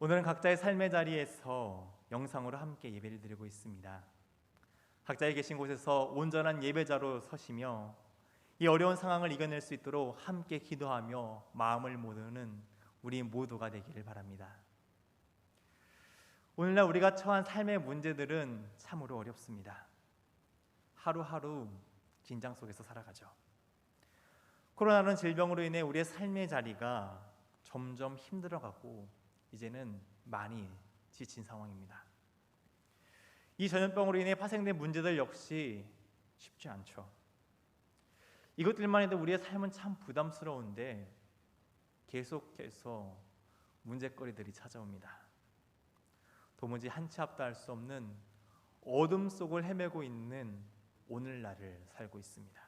오늘은 각자의 삶의 자리에서 영상으로 함께 예배를 드리고 있습니다. 각자의 계신 곳에서 온전한 예배자로 서시며 이 어려운 상황을 이겨낼 수 있도록 함께 기도하며 마음을 모으는 우리 모두가 되기를 바랍니다. 오늘날 우리가 처한 삶의 문제들은 참으로 어렵습니다. 하루하루 긴장 속에서 살아가죠. 코로나라는 질병으로 인해 우리의 삶의 자리가 점점 힘들어가고 이제는 많이 지친 상황입니다. 이 전염병으로 인해 파생된 문제들 역시 쉽지 않죠. 이것들만 해도 우리의 삶은 참 부담스러운데 계속해서 문제거리들이 찾아옵니다. 도무지 한치 앞도 알 수 없는 어둠 속을 헤매고 있는 오늘날을 살고 있습니다.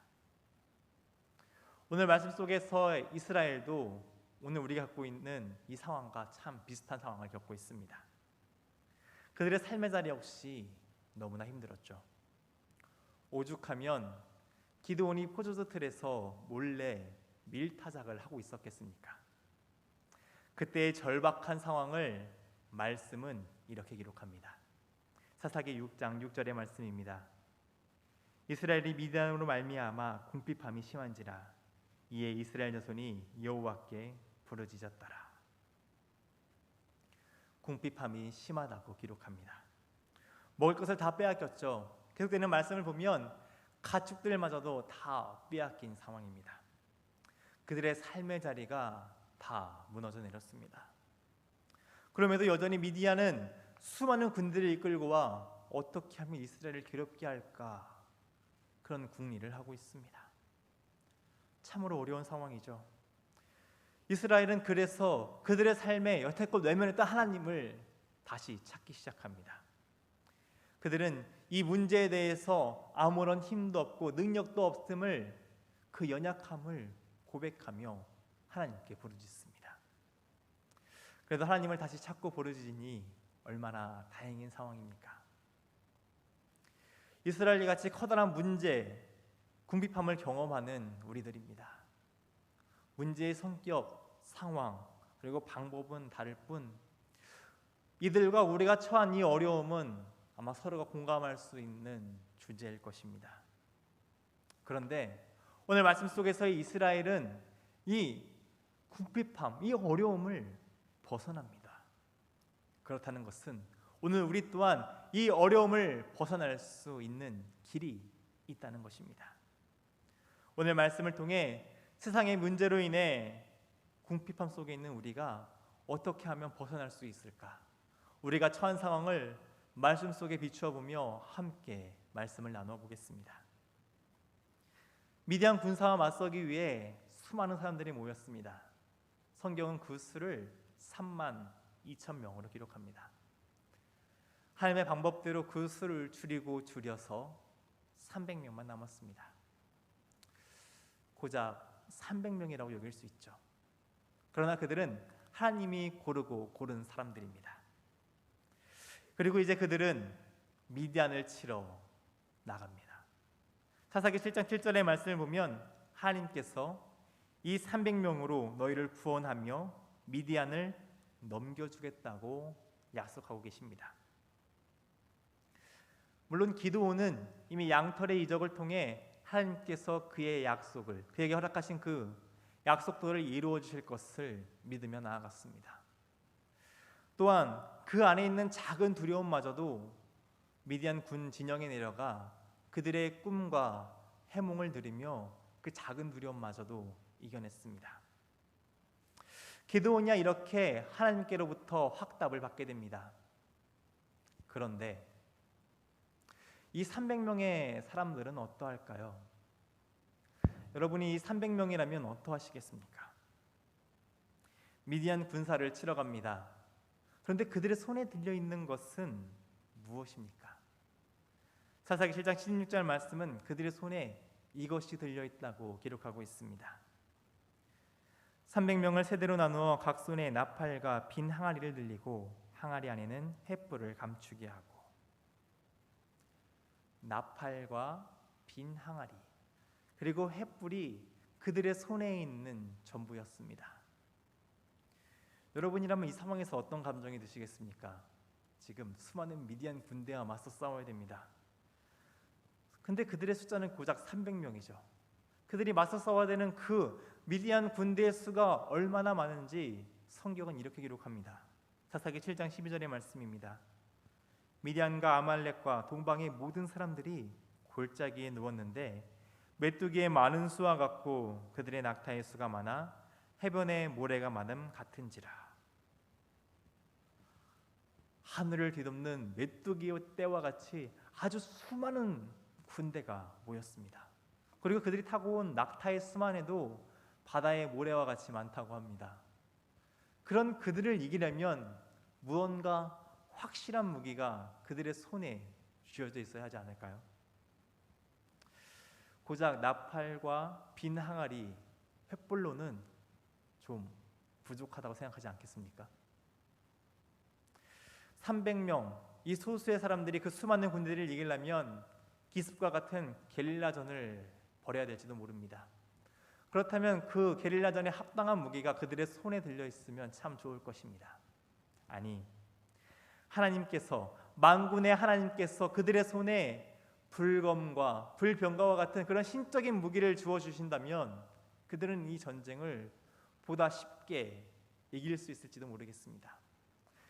오늘 말씀 속에서 이스라엘도 오늘 우리가 갖고 있는 이 상황과 참 비슷한 상황을 겪고 있습니다. 그들의 삶의 자리 역시 너무나 힘들었죠. 오죽하면 기드온이 포도주 틀에서 몰래 밀타작을 하고 있었겠습니까? 그때의 절박한 상황을 말씀은 이렇게 기록합니다. 사사기 6장 6절의 말씀입니다. 이스라엘이 미디안으로 말미암아 궁핍함이 심한지라 이에 이스라엘 자손이 여호와께 부르짖었더라. 궁핍함이 심하다고 기록합니다. 먹을 것을 다 빼앗겼죠. 계속되는 말씀을 보면 가축들마저도 다 빼앗긴 상황입니다. 그들의 삶의 자리가 다 무너져 내렸습니다. 그럼에도 여전히 미디안은 수많은 군대를 이끌고 와 어떻게 하면 이스라엘을 괴롭게 할까 그런 궁리를 하고 있습니다. 참으로 어려운 상황이죠. 이스라엘은 그래서 그들의 삶에 여태껏 외면했던 하나님을 다시 찾기 시작합니다. 그들은 이 문제에 대해서 아무런 힘도 없고 능력도 없음을 그 연약함을 고백하며 하나님께 부르짖습니다. 그래도 하나님을 다시 찾고 부르짖으니 얼마나 다행인 상황입니까? 이스라엘이 같이 커다란 문제, 궁핍함을 경험하는 우리들입니다. 문제의 성격, 상황, 그리고 방법은 다를 뿐 이들과 우리가 처한 이 어려움은 아마 서로가 공감할 수 있는 주제일 것입니다. 그런데 오늘 말씀 속에서의 이스라엘은 이 궁핍함, 이 어려움을 벗어납니다. 그렇다는 것은 오늘 우리 또한 이 어려움을 벗어날 수 있는 길이 있다는 것입니다. 오늘 말씀을 통해 세상의 문제로 인해 궁핍함 속에 있는 우리가 어떻게 하면 벗어날 수 있을까? 우리가 처한 상황을 말씀 속에 비추어 보며 함께 말씀을 나누어 보겠습니다. 미디안 군사와 맞서기 위해 수많은 사람들이 모였습니다. 성경은 그 수를 3만 2천 명으로 기록합니다. 하나님의 방법대로 그 수를 줄여서 300명만 남았습니다. 고작 300명이라고 여길 수 있죠. 그러나 그들은 하나님이 고른 사람들입니다. 그리고 이제 그들은 미디안을 치러 나갑니다. 사사기 7장 7절의 말씀을 보면 하나님께서 이 300명으로 너희를 구원하며 미디안을 넘겨주겠다고 약속하고 계십니다. 물론 기드온은 이미 양털의 이적을 통해 하나님께서 그의 약속을, 그에게 허락하신 그 약속들을 이루어 주실 것을 믿으며 나아갔습니다. 또한 그 안에 있는 작은 두려움마저도 미디안 군 진영에 내려가 그들의 꿈과 해몽을 들으며 그 작은 두려움마저도 이겨냈습니다. 기드온이야 이렇게 하나님께로부터 확답을 받게 됩니다. 그런데 이 300명의 사람들은 어떠할까요? 여러분이 이 300명이라면 어떠하시겠습니까? 미디안 군사를 치러 갑니다. 그런데 그들의 손에 들려있는 것은 무엇입니까? 사사기 7장 16절 말씀은 그들의 손에 이것이 들려있다고 기록하고 있습니다. 300명을 세대로 나누어 각 손에 나팔과 빈 항아리를 들리고 항아리 안에는 횃불을 감추게 하고. 나팔과 빈 항아리 그리고 횃불이 그들의 손에 있는 전부였습니다. 여러분이라면 이 상황에서 어떤 감정이 드시겠습니까? 지금 수많은 미디안 군대와 맞서 싸워야 됩니다. 근데 그들의 숫자는 고작 300명이죠. 그들이 맞서 싸워야 되는 그 미디안 군대의 수가 얼마나 많은지 성경은 이렇게 기록합니다. 사사기 7장 12절의 말씀입니다. 미디안과 아말렉과 동방의 모든 사람들이 골짜기에 누웠는데 메뚜기의 많은 수와 같고 그들의 낙타의 수가 많아 해변의 모래가 많음 같은지라. 하늘을 뒤덮는 메뚜기의 떼와 같이 아주 수많은 군대가 모였습니다. 그리고 그들이 타고 온 낙타의 수만 해도 바다의 모래와 같이 많다고 합니다. 그런 그들을 이기려면 무언가 확실한 무기가 그들의 손에 쥐어져 있어야 하지 않을까요? 고작 나팔과 빈 항아리, 횃불로는 좀 부족하다고 생각하지 않겠습니까? 300명, 이 소수의 사람들이 그 수많은 군대를 이기려면 기습과 같은 게릴라전을 벌여야 될지도 모릅니다. 그렇다면 그 게릴라전에 합당한 무기가 그들의 손에 들려 있으면 참 좋을 것입니다. 아니, 하나님께서, 만군의 하나님께서 그들의 손에 불검과 불병과와 같은 그런 신적인 무기를 주어 주신다면 그들은 이 전쟁을 보다 쉽게 이길 수 있을지도 모르겠습니다.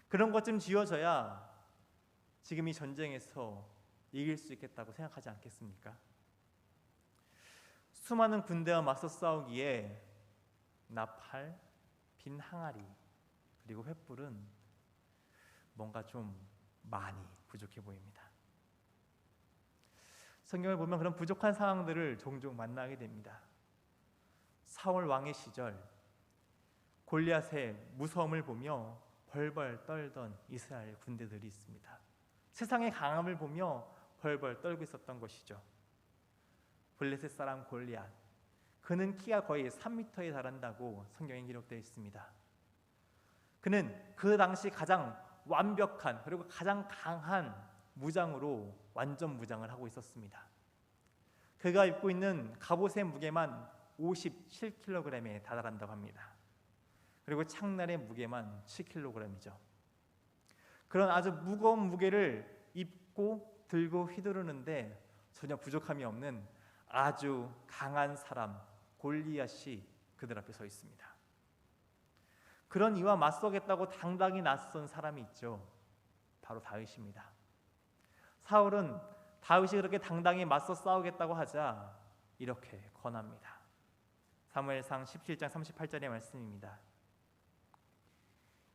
그런 것 좀 지어져야 지금 이 전쟁에서 이길 수 있겠다고 생각하지 않겠습니까? 수많은 군대와 맞서 싸우기에 나팔, 빈 항아리, 그리고 횃불은 뭔가 좀 많이 부족해 보입니다. 성경을 보면 그런 부족한 상황들을 종종 만나게 됩니다. 사울 왕의 시절 골리앗의 무서움을 보며 벌벌 떨던 이스라엘 군대들이 있습니다. 세상의 강함을 보며 벌벌 떨고 있었던 것이죠. 블레셋 사람 골리앗, 그는 키가 거의 3m에 달한다고 성경에 기록되어 있습니다. 그는 그 당시 가장 완벽한 그리고 가장 강한 무장으로 완전 무장을 하고 있었습니다. 그가 입고 있는 갑옷의 무게만 57kg에 달한다고 합니다. 그리고 창날의 무게만 7kg이죠. 그런 아주 무거운 무게를 입고 들고 휘두르는데 전혀 부족함이 없는 아주 강한 사람 골리앗이 그들 앞에 서 있습니다. 그런 이와 맞서겠다고 당당히 나선 사람이 있죠. 바로 다윗입니다. 사울은 다윗이 그렇게 당당히 맞서 싸우겠다고 하자 이렇게 권합니다. 사무엘상 17장 38절의 말씀입니다.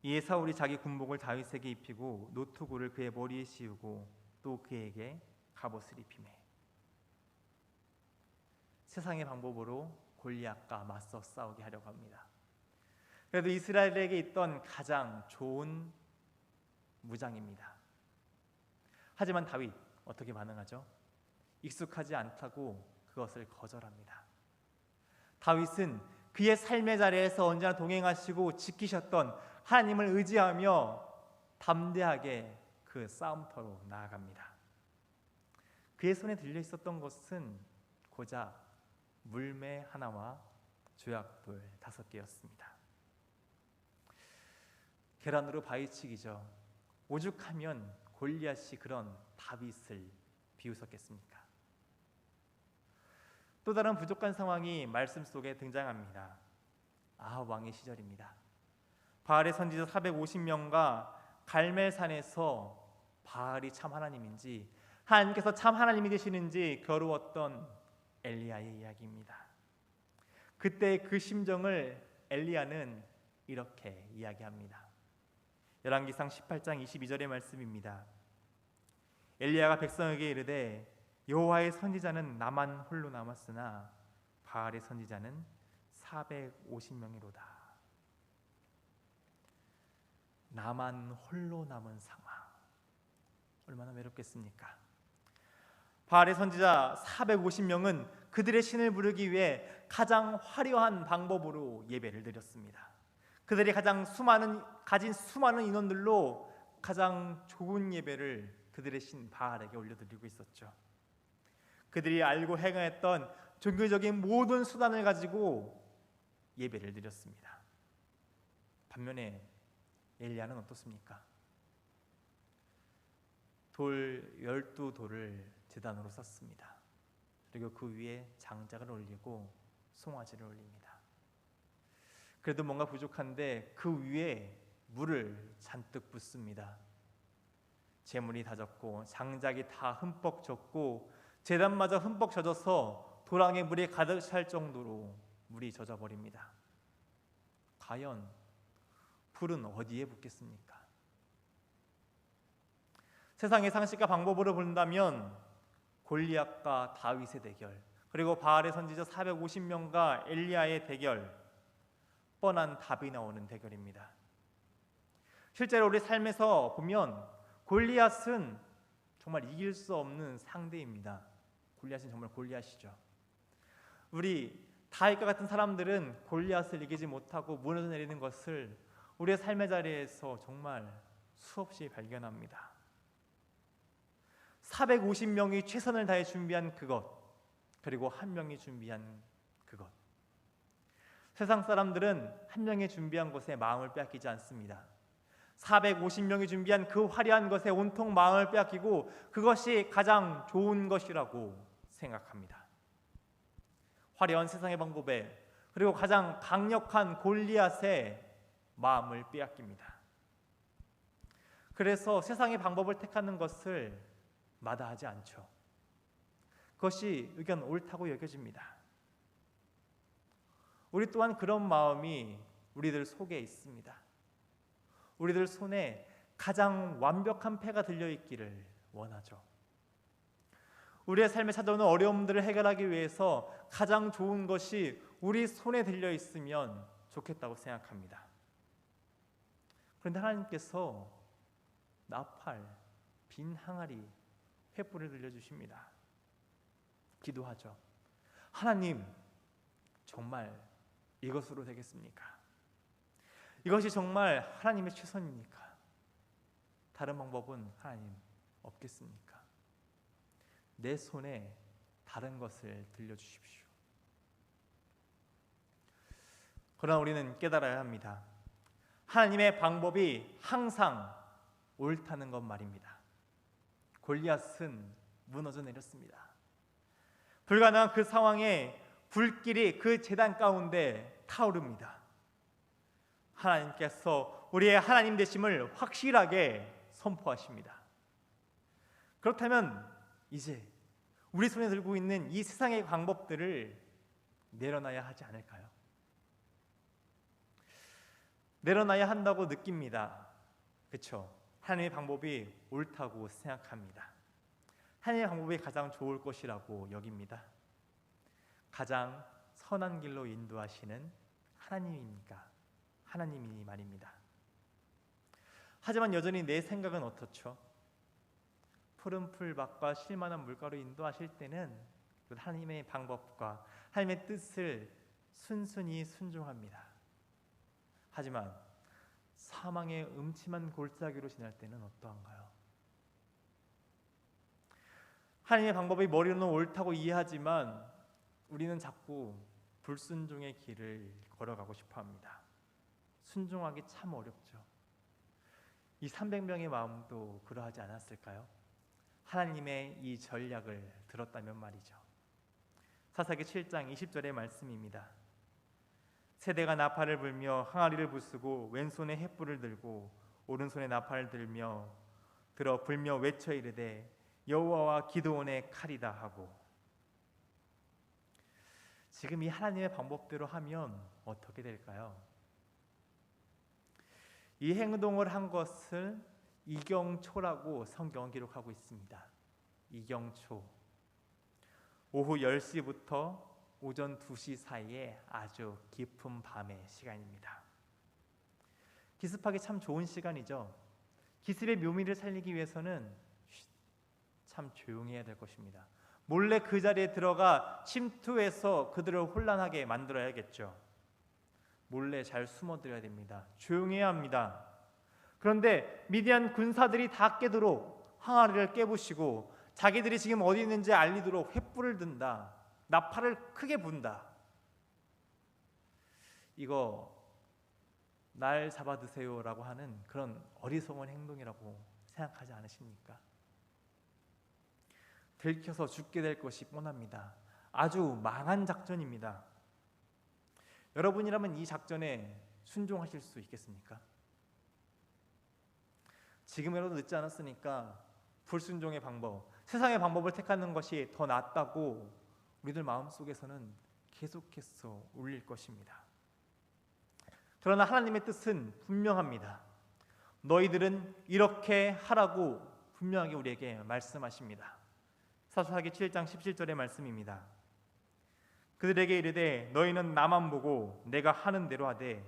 이에 사울이 자기 군복을 다윗에게 입히고 노투구를 그의 머리에 씌우고 또 그에게 갑옷을 입히매. 세상의 방법으로 골리앗과 맞서 싸우게 하려고 합니다. 그래도 이스라엘에게 있던 가장 좋은 무장입니다. 하지만 다윗 어떻게 반응하죠? 익숙하지 않다고 그것을 거절합니다. 다윗은 그의 삶의 자리에서 언제나 동행하시고 지키셨던 하나님을 의지하며 담대하게 그 싸움터로 나아갑니다. 그의 손에 들려 있었던 것은 고작 물매 하나와 조약돌 5개였습니다. 계란으로 바위치기죠. 오죽하면 골리앗이 그런 다윗을 비웃었겠습니까? 또 다른 부족한 상황이 말씀 속에 등장합니다. 아합 왕의 시절입니다. 바알의 선지자 450명과 갈멜산에서 바알이 참 하나님인지 하나님께서 참 하나님이 되시는지 겨루었던 엘리야의 이야기입니다. 그때 그 심정을 엘리야는 이렇게 이야기합니다. 열왕기상 18장 22절의 말씀입니다. 엘리야가 백성에게 이르되 여호와의 선지자는 나만 홀로 남았으나 바알의 선지자는 450명이로다. 나만 홀로 남은 상황, 얼마나 외롭겠습니까? 바알의 선지자 450명은 그들의 신을 부르기 위해 가장 화려한 방법으로 예배를 드렸습니다. 그들이 가진 수많은 인원들로 가장 좋은 예배를 그들의 신 바알에게 올려드리고 있었죠. 그들이 알고 행했던 종교적인 모든 수단을 가지고 예배를 드렸습니다. 반면에 엘리야는 어떻습니까? 돌 12돌을 제단으로 쌓습니다. 그리고 그 위에 장작을 올리고 송아지를 올립니다. 그래도 뭔가 부족한데 그 위에 물을 잔뜩 붓습니다. 재물이 다 젖고 장작이 다 흠뻑 젖고 제단마저 흠뻑 젖어서 도랑에 물이 가득 찰 정도로 물이 젖어버립니다. 과연 불은 어디에 붙겠습니까? 세상의 상식과 방법으로 본다면 골리앗과 다윗의 대결, 그리고 바알의 선지자 450명과 엘리야의 대결, 뻔한 답이 나오는 대결입니다. 실제로 우리 삶에서 보면 골리앗은 정말 이길 수 없는 상대입니다. 골리앗은 정말 골리앗이죠. 우리 다윗과 같은 사람들은 골리앗을 이기지 못하고 무너져 내리는 것을 우리의 삶의 자리에서 정말 수없이 발견합니다. 450명이 최선을 다해 준비한 그것, 그리고 한 명이 준비한 그것. 세상 사람들은 한 명이 준비한 것에 마음을 빼앗기지 않습니다. 450명이 준비한 그 화려한 것에 온통 마음을 빼앗기고 그것이 가장 좋은 것이라고 생각합니다. 화려한 세상의 방법에, 그리고 가장 강력한 골리앗에 마음을 빼앗깁니다. 그래서 세상의 방법을 택하는 것을 마다하지 않죠. 그것이 의견 옳다고 여겨집니다. 우리 또한 그런 마음이 우리들 속에 있습니다. 우리들 손에 가장 완벽한 패가 들려있기를 원하죠. 우리의 삶에 찾아오는 어려움들을 해결하기 위해서 가장 좋은 것이 우리 손에 들려있으면 좋겠다고 생각합니다. 그런데 하나님께서 나팔, 빈 항아리, 횃불을 들려주십니다. 기도하죠. 하나님, 정말 이것으로 되겠습니까? 이것이 정말 하나님의 최선입니까? 다른 방법은 하나님 없겠습니까? 내 손에 다른 것을 들려주십시오. 그러나 우리는 깨달아야 합니다. 하나님의 방법이 항상 옳다는 것 말입니다. 골리앗은 무너져 내렸습니다. 불가능한 그 상황에 불길이 그 제단 가운데 타오릅니다. 하나님께서 우리의 하나님 되심을 확실하게 선포하십니다. 그렇다면 이제 우리 손에 들고 있는 이 세상의 방법들을 내려놔야 하지 않을까요? 내려놔야 한다고 느낍니다. 그렇죠? 하나님의 방법이 옳다고 생각합니다. 하나님의 방법이 가장 좋을 것이라고 여깁니다. 가장 선한 길로 인도하시는 하나님입니까? 하나님이 말입니다. 하지만 여전히 내 생각은 어떻죠? 푸른 풀밭과 쉴만한 물가로 인도하실 때는 하나님의 방법과 하나님의 뜻을 순순히 순종합니다. 하지만 사망의 음침한 골짜기로 지날 때는 어떠한가요? 하나님의 방법이 머리로는 옳다고 이해하지만 우리는 자꾸 불순종의 길을 걸어가고 싶어합니다. 순종하기 참 어렵죠. 이 300명의 마음도 그러하지 않았을까요? 하나님의 이 전략을 들었다면 말이죠. 사사기 7장 20절의 말씀입니다. 세대가 나팔을 불며 항아리를 부수고 왼손에 횃불을 들고 오른손에 나팔을 들며 들어 불며 외쳐 이르되 여호와와 기드온의 칼이다 하고. 지금 이 하나님의 방법대로 하면 어떻게 될까요? 이 행동을 한 것을 이경초라고 성경은 기록하고 있습니다. 이경초. 오후 10시부터 오전 2시 사이에 아주 깊은 밤의 시간입니다. 기습하기 참 좋은 시간이죠. 기습의 묘미를 살리기 위해서는 참 조용히 해야 될 것입니다. 몰래 그 자리에 들어가 침투해서 그들을 혼란하게 만들어야겠죠. 몰래 잘 숨어들어야 됩니다. 조용해야 합니다. 그런데 미디안 군사들이 다 깨도록 항아리를 깨부시고 자기들이 지금 어디 있는지 알리도록 횃불을 든다. 나팔을 크게 분다. 이거 날 잡아 드세요라고 하는 그런 어리석은 행동이라고 생각하지 않으십니까? 들켜서 죽게 될 것이 뻔합니다. 아주 망한 작전입니다. 여러분이라면 이 작전에 순종하실 수 있겠습니까? 지금이라도 늦지 않았으니까 불순종의 방법, 세상의 방법을 택하는 것이 더 낫다고 우리들 마음속에서는 계속해서 울릴 것입니다. 그러나 하나님의 뜻은 분명합니다. 너희들은 이렇게 하라고 분명하게 우리에게 말씀하십니다. 사사기 7장 17절의 말씀입니다. 그들에게 이르되 너희는 나만 보고 내가 하는 대로 하되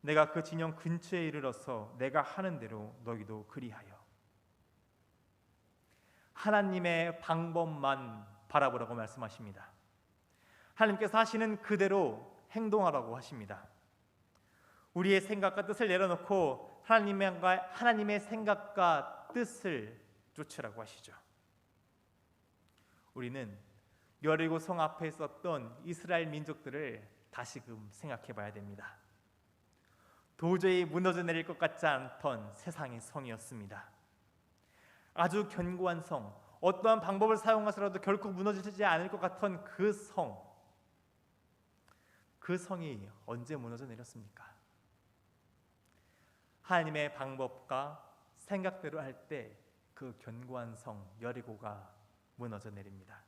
내가 그 진영 근처에 이르러서 내가 하는 대로 너희도 그리하여. 하나님의 방법만 바라보라고 말씀하십니다. 하나님께서 하시는 그대로 행동하라고 하십니다. 우리의 생각과 뜻을 내려놓고 하나님의 생각과 뜻을 쫓으라고 하시죠. 우리는 여리고 성 앞에 있었던 이스라엘 민족들을 다시금 생각해 봐야 됩니다. 도저히 무너져 내릴 것 같지 않던 세상의 성이었습니다. 아주 견고한 성, 어떠한 방법을 사용해서라도 결코 무너지지 않을 것 같던 그 성이 언제 무너져 내렸습니까? 하나님의 방법과 생각대로 할 때 그 견고한 성 여리고가 무너져 내립니다.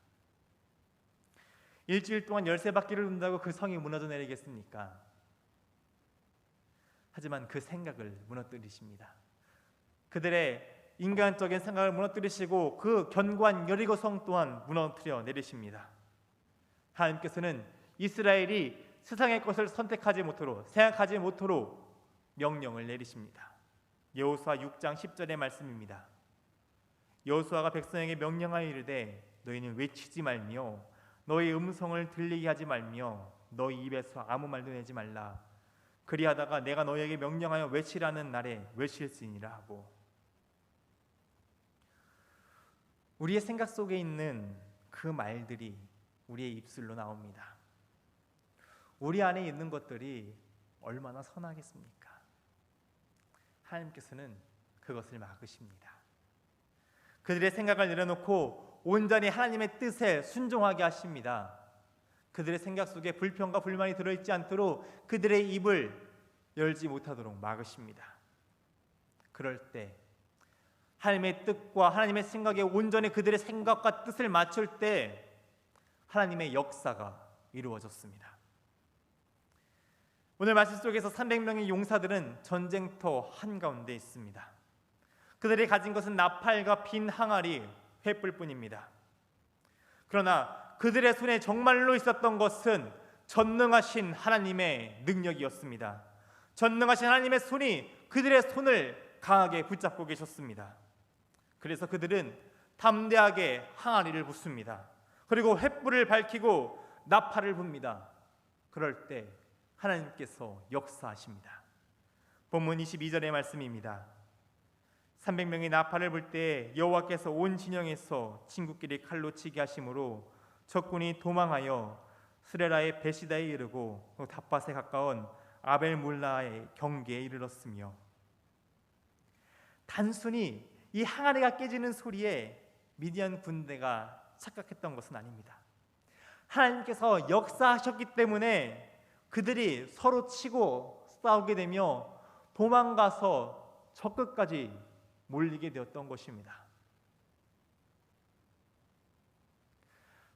일주일 동안 13바퀴를 돈다고 그 성이 무너져 내리겠습니까? 하지만 그 생각을 무너뜨리십니다. 그들의 인간적인 생각을 무너뜨리시고 그 견고한 여리고 성 또한 무너뜨려 내리십니다. 하나님께서는 이스라엘이 세상의 것을 선택하지 못하도록, 생각하지 못하도록 명령을 내리십니다. 여호수아 6장 10절의 말씀입니다. 여호수아가 백성에게 명령하여 이르되 너희는 외치지 말며 너희 음성을 들리게 하지 말며 너희 입에서 아무 말도 내지 말라. 그리하다가 내가 너희에게 명령하여 외치라는 날에 외칠지니라 하고. 우리의 생각 속에 있는 그 말들이 우리의 입술로 나옵니다. 우리 안에 있는 것들이 얼마나 선하겠습니까? 하나님께서는 그것을 막으십니다. 그들의 생각을 내려놓고 온전히 하나님의 뜻에 순종하게 하십니다. 그들의 생각 속에 불평과 불만이 들어있지 않도록 그들의 입을 열지 못하도록 막으십니다. 그럴 때 하나님의 뜻과 하나님의 생각에 온전히 그들의 생각과 뜻을 맞출 때 하나님의 역사가 이루어졌습니다. 오늘 말씀 속에서 300명의 용사들은 전쟁터 한가운데 있습니다. 그들이 가진 것은 나팔과 빈 항아리, 횃불뿐입니다. 그러나 그들의 손에 정말로 있었던 것은 전능하신 하나님의 능력이었습니다. 전능하신 하나님의 손이 그들의 손을 강하게 붙잡고 계셨습니다. 그래서 그들은 담대하게 항아리를 붓습니다. 그리고 횃불을 밝히고 나팔을 붑니다. 그럴 때 하나님께서 역사하십니다. 본문 22절의 말씀입니다. 300명이 나팔을 불 때 여호와께서 온 진영에서 친구끼리 칼로 치게 하심으로 적군이 도망하여 스레라의 베시다에 이르고 닷밭에 가까운 아벨물라의 경계에 이르렀으며. 단순히 이 항아리가 깨지는 소리에 미디안 군대가 착각했던 것은 아닙니다. 하나님께서 역사하셨기 때문에 그들이 서로 치고 싸우게 되며 도망가서 저 끝까지 몰리게 되었던 것입니다.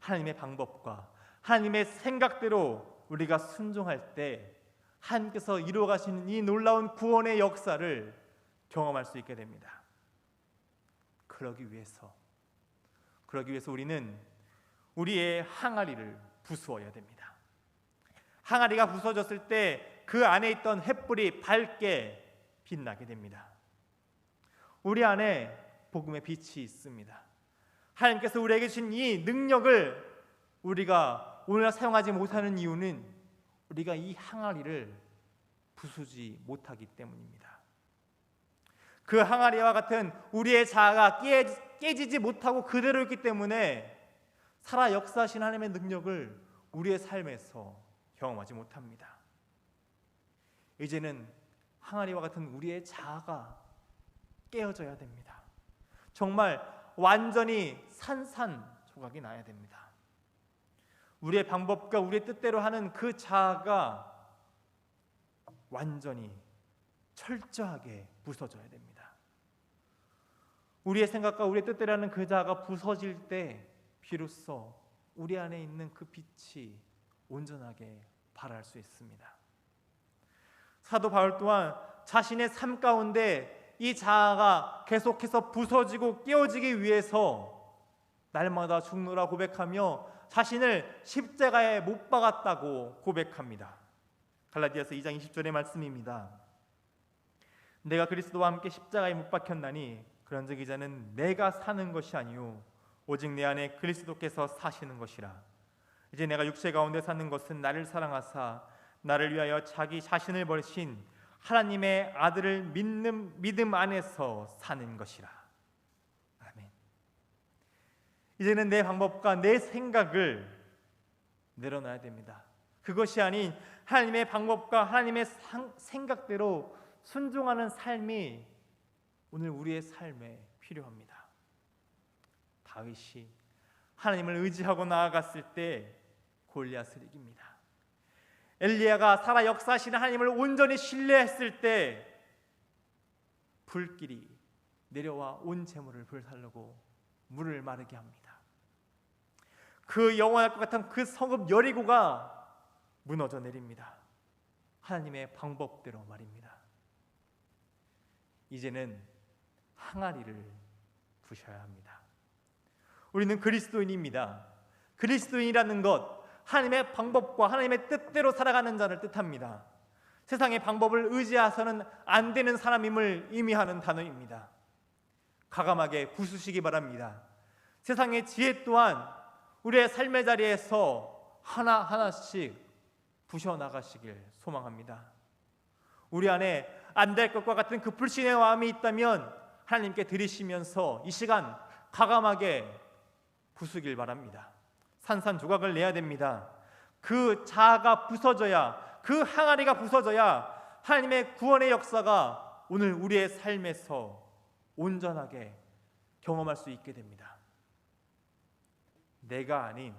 하나님의 방법과 하나님의 생각대로 우리가 순종할 때 하나님께서 이루어 가시는 이 놀라운 구원의 역사를 경험할 수 있게 됩니다. 그러기 위해서 우리는 우리의 항아리를 부수어야 됩니다. 항아리가 부서졌을 때 그 안에 있던 횃불이 밝게 빛나게 됩니다. 우리 안에 복음의 빛이 있습니다. 하나님께서 우리에게 주신 이 능력을 우리가 오늘날 사용하지 못하는 이유는 우리가 이 항아리를 부수지 못하기 때문입니다. 그 항아리와 같은 우리의 자아가 깨지지 못하고 그대로 있기 때문에 살아 역사하신 하나님의 능력을 우리의 삶에서 경험하지 못합니다. 이제는 항아리와 같은 우리의 자아가 깨어져야 됩니다. 정말 완전히 산산조각이 나야 됩니다. 우리의 방법과 우리의 뜻대로 하는 그 자아가 완전히 철저하게 부서져야 됩니다. 우리의 생각과 우리의 뜻대로 하는 그 자아가 부서질 때 비로소 우리 안에 있는 그 빛이 온전하게 발할 수 있습니다. 사도 바울 또한 자신의 삶 가운데 이 자아가 계속해서 부서지고 깨어지기 위해서 날마다 죽노라 고백하며 자신을 십자가에 못 박았다고 고백합니다. 갈라디아서 2장 20절의 말씀입니다. 내가 그리스도와 함께 십자가에 못 박혔나니 그런즉 이제는 내가 사는 것이 아니요 오직 내 안에 그리스도께서 사시는 것이라. 이제 내가 육체 가운데 사는 것은 나를 사랑하사 나를 위하여 자기 자신을 버리신 하나님의 아들을 믿는 믿음 안에서 사는 것이라. 아멘. 이제는 내 방법과 내 생각을 내려놔야 됩니다. 그것이 아닌 하나님의 방법과 하나님의 생각대로 순종하는 삶이 오늘 우리의 삶에 필요합니다. 다윗이 하나님을 의지하고 나아갔을 때 골리앗을 이깁니다. 엘리야가 살아 역사하시는 하나님을 온전히 신뢰했을 때 불길이 내려와 온 재물을 불살르고 물을 마르게 합니다. 그 영원할 것 같은 그 성읍 여리고가 무너져 내립니다. 하나님의 방법대로 말입니다. 이제는 항아리를 부셔야 합니다. 우리는 그리스도인입니다. 그리스도인이라는 것, 하나님의 방법과 하나님의 뜻대로 살아가는 자를 뜻합니다. 세상의 방법을 의지해서는 안 되는 사람임을 의미하는 단어입니다. 과감하게 부수시기 바랍니다. 세상의 지혜 또한 우리의 삶의 자리에서 하나하나씩 부셔나가시길 소망합니다. 우리 안에 안 될 것과 같은 그 불신의 마음이 있다면 하나님께 드리시면서 이 시간 과감하게 부수길 바랍니다. 산산조각을 내야 됩니다. 그 자아가 부서져야, 그 항아리가 부서져야 하나님의 구원의 역사가 오늘 우리의 삶에서 온전하게 경험할 수 있게 됩니다. 내가 아닌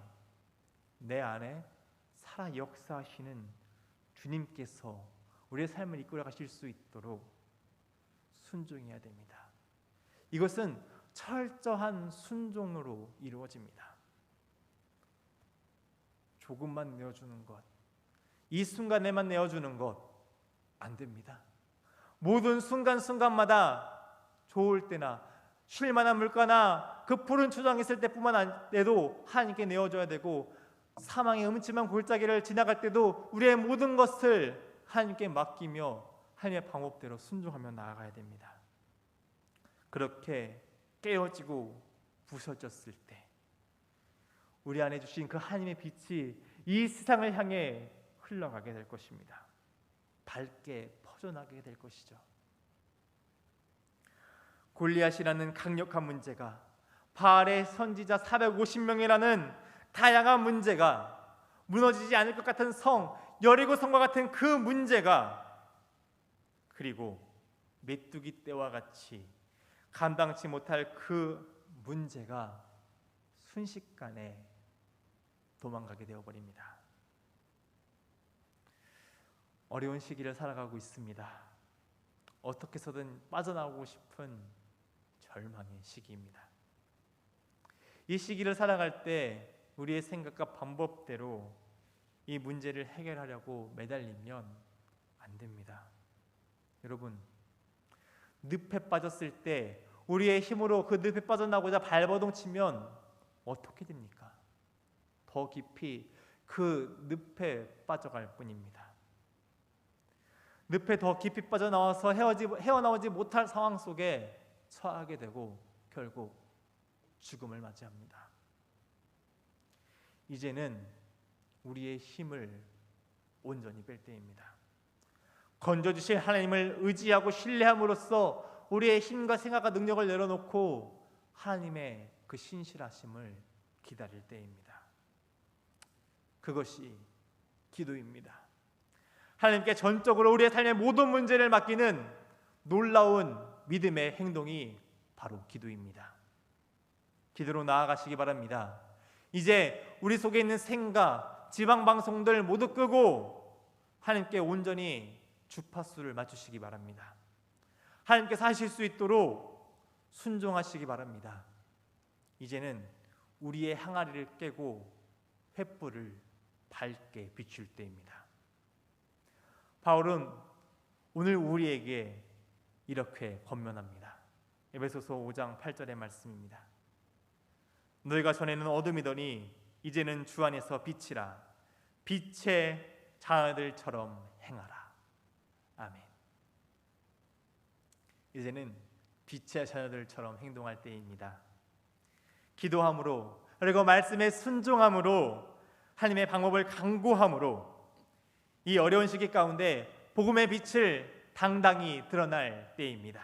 내 안에 살아 역사하시는 주님께서 우리의 삶을 이끌어 가실 수 있도록 순종해야 됩니다. 이것은 철저한 순종으로 이루어집니다. 조금만 내어주는 것, 이 순간에만 내어주는 것 안 됩니다. 모든 순간순간마다 좋을 때나 쉴만한 물가나 그 푸른 초장 있을 때뿐만 아니라도 하나님께 내어줘야 되고, 사망의 음침한 골짜기를 지나갈 때도 우리의 모든 것을 하나님께 맡기며 하나님의 방법대로 순종하며 나아가야 됩니다. 그렇게 깨어지고 부서졌을 때 우리 안에 주신 그 하나님의 빛이 이 세상을 향해 흘러가게 될 것입니다. 밝게 퍼져나가게 될 것이죠. 골리앗이라는 강력한 문제가, 바알의 선지자 450명이라는 다양한 문제가, 무너지지 않을 것 같은 성 여리고 성과 같은 그 문제가, 그리고 메뚜기 떼와 같이 감당치 못할 그 문제가 순식간에 도망가게 되어버립니다. 어려운 시기를 살아가고 있습니다. 어떻게 해서든 빠져나오고 싶은 절망의 시기입니다. 이 시기를 살아갈 때 우리의 생각과 방법대로 이 문제를 해결하려고 매달리면 안 됩니다. 여러분, 늪에 빠졌을 때 우리의 힘으로 그 늪에 빠져나오고자 발버둥 치면 어떻게 됩니까? 더 깊이 그 늪에 빠져갈 뿐입니다. 늪에 더 깊이 빠져나와서 헤어나오지 못할 상황 속에 처하게 되고 결국 죽음을 맞이합니다. 이제는 우리의 힘을 온전히 뺄 때입니다. 건져주실 하나님을 의지하고 신뢰함으로써 우리의 힘과 생각과 능력을 내려놓고 하나님의 그 신실하심을 기다릴 때입니다. 그것이 기도입니다. 하나님께 전적으로 우리의 삶의 모든 문제를 맡기는 놀라운 믿음의 행동이 바로 기도입니다. 기도로 나아가시기 바랍니다. 이제 우리 속에 있는 생각, 지방방송들 모두 끄고 하나님께 온전히 주파수를 맞추시기 바랍니다. 하나님께서 하실 수 있도록 순종하시기 바랍니다. 이제는 우리의 항아리를 깨고 횃불을 밝게 비출 때입니다. 바울은 오늘 우리에게 이렇게 권면합니다. 에베소서 5장 8절의 말씀입니다. 너희가 전에는 어둠이더니 이제는 주 안에서 빛이라. 빛의 자녀들처럼 행하라. 아멘. 이제는 빛의 자녀들처럼 행동할 때입니다. 기도함으로, 그리고 말씀에 순종함으로, 하나님의 방법을 강구함으로 이 어려운 시기 가운데 복음의 빛을 당당히 드러날 때입니다.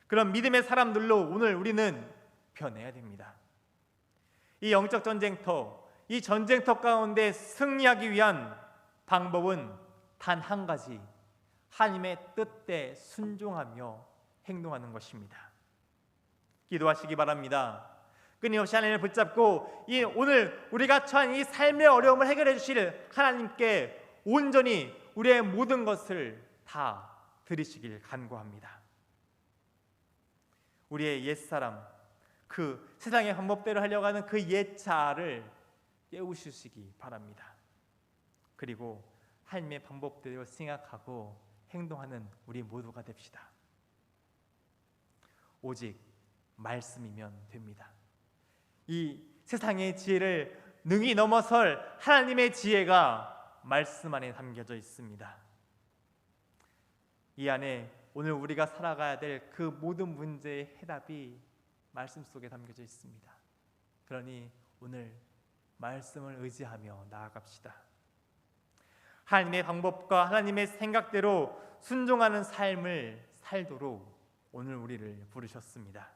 그런 믿음의 사람들로 오늘 우리는 변해야 됩니다. 이 영적 전쟁터, 이 전쟁터 가운데 승리하기 위한 방법은 단 한 가지, 하나님의 뜻에 순종하며 행동하는 것입니다. 기도하시기 바랍니다. 끊임없이 하나님을 붙잡고 오늘 우리가 처한 이 삶의 어려움을 해결해 주실 하나님께 온전히 우리의 모든 것을 다 드리시길 간구합니다. 우리의 옛사람, 그 세상의 방법대로 하려고 하는 그 옛자아를 깨우시기 바랍니다. 그리고 하나님의 방법대로 생각하고 행동하는 우리 모두가 됩시다. 오직 말씀이면 됩니다. 이 세상의 지혜를 능히 넘어설 하나님의 지혜가 말씀 안에 담겨져 있습니다. 이 안에 오늘 우리가 살아가야 될 그 모든 문제의 해답이 말씀 속에 담겨져 있습니다. 그러니 오늘 말씀을 의지하며 나아갑시다. 하나님의 방법과 하나님의 생각대로 순종하는 삶을 살도록 오늘 우리를 부르셨습니다.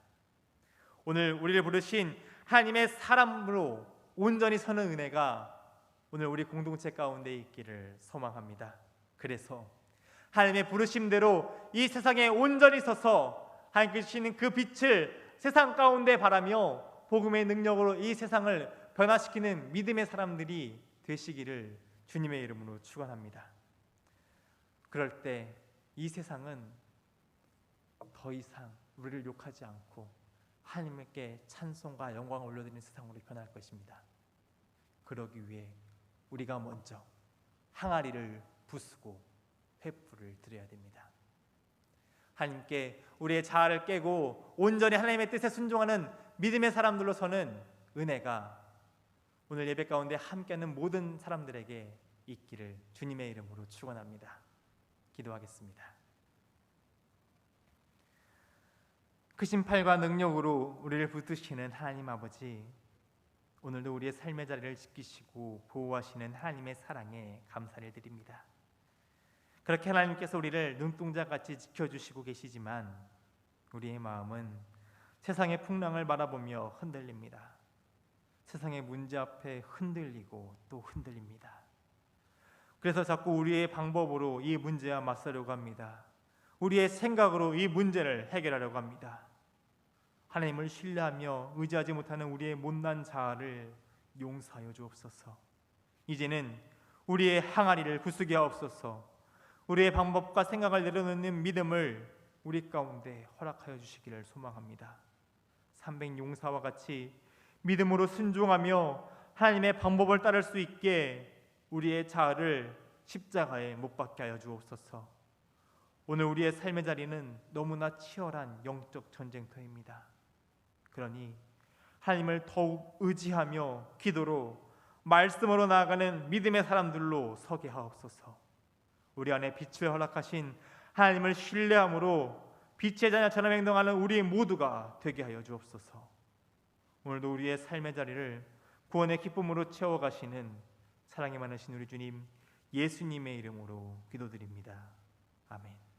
오늘 우리를 부르신 하나님의 사람으로 온전히 서는 은혜가 오늘 우리 공동체 가운데 있기를 소망합니다. 그래서 하나님의 부르심대로 이 세상에 온전히 서서 하나님께서 주시는 그 빛을 세상 가운데 바라며 복음의 능력으로 이 세상을 변화시키는 믿음의 사람들이 되시기를 주님의 이름으로 축원합니다. 그럴 때 이 세상은 더 이상 우리를 욕하지 않고 하나님께 찬송과 영광을 올려드리는 세상으로 변할 것입니다. 그러기 위해 우리가 먼저 항아리를 부수고 횃불을 드려야 됩니다. 하나님께 우리의 자아를 깨고 온전히 하나님의 뜻에 순종하는 믿음의 사람들로서는 은혜가 오늘 예배 가운데 함께하는 모든 사람들에게 있기를 주님의 이름으로 축원합니다. 기도하겠습니다. 크신 팔과 능력으로 우리를 붙드시는 하나님 아버지, 오늘도 우리의 삶의 자리를 지키시고 보호하시는 하나님의 사랑에 감사를 드립니다. 그렇게 하나님께서 우리를 눈동자같이 지켜주시고 계시지만 우리의 마음은 세상의 풍랑을 바라보며 흔들립니다. 세상의 문제 앞에 흔들리고 또 흔들립니다. 그래서 자꾸 우리의 방법으로 이 문제와 맞서려고 합니다. 우리의 생각으로 이 문제를 해결하려고 합니다. 하나님을 신뢰하며 의지하지 못하는 우리의 못난 자아를 용서하여 주옵소서. 이제는 우리의 항아리를 부수게 하옵소서. 우리의 방법과 생각을 내려놓는 믿음을 우리 가운데 허락하여 주시기를 소망합니다. 300용사와 같이 믿음으로 순종하며 하나님의 방법을 따를 수 있게 우리의 자아를 십자가에 못 박게 하여 주옵소서. 오늘 우리의 삶의 자리는 너무나 치열한 영적 전쟁터입니다. 그러니 하나님을 더욱 의지하며 기도로 말씀으로 나아가는 믿음의 사람들로 서게 하옵소서. 우리 안에 빛을 허락하신 하나님을 신뢰함으로 빛의 자녀처럼 행동하는 우리 모두가 되게 하여 주옵소서. 오늘도 우리의 삶의 자리를 구원의 기쁨으로 채워가시는 사랑이 많으신 우리 주님 예수님의 이름으로 기도드립니다. 아멘.